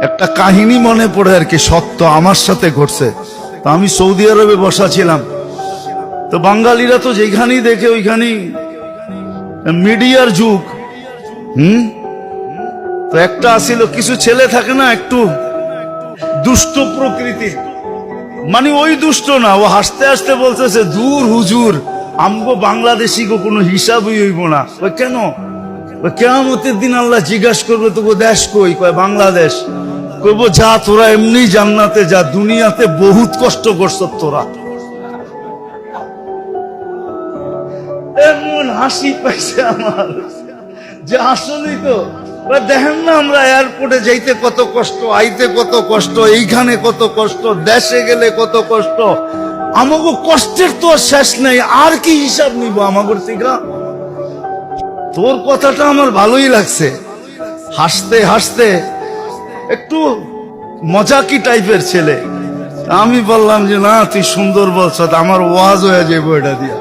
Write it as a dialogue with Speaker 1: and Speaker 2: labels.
Speaker 1: একটা কাহিনী মনে পড়ে আর কি, সত্য আমার সাথে ঘটছে। তো আমি সৌদি আরবে বসা ছিলাম, তো বাঙালিরা তো যেখানেই দেখে ওইখানেই মিডিয়ার যুগ। তো একটা আসিল, কিছু ছেলে থাকে না একটু দুষ্ট প্রকৃতির, মানে ওই দুষ্ট না, ও হাসতে হাসতে বলতেছে, দূর হুজুর, আমগো বাংলাদেশি গো কোনো হিসাবই হইব না। ওই কেন? কিয়ামতের দিন আল্লাহ জিজ্ঞাসা করবে, তোকে দেশ কই? কয় বাংলাদেশ। কইব যা, তোরা এমনি জান্নাতে যা, দুনিয়াতে বহুত কষ্ট করছ তোরা। এমন হাসি পাইছে আমার যে আসলেই তো দেখেন না, আমরা এয়ারপোর্টে যাইতে কত কষ্ট, আইতে কত কষ্ট, এইখানে কত কষ্ট, দেশে গেলে কত কষ্ট। আমাকে কষ্টের তো শেষ নেই, আর কি হিসাব নিব আমাদের থেকে? তোর কথাটা আমার ভালোই লাগছে, হাসতে হাসতে একটু মজাকি টাইপের ছেলে। আমি বললাম যে না, তুই সুন্দর বলছ, আমার ওয়াজ হয়ে যাবো এটা দিয়া।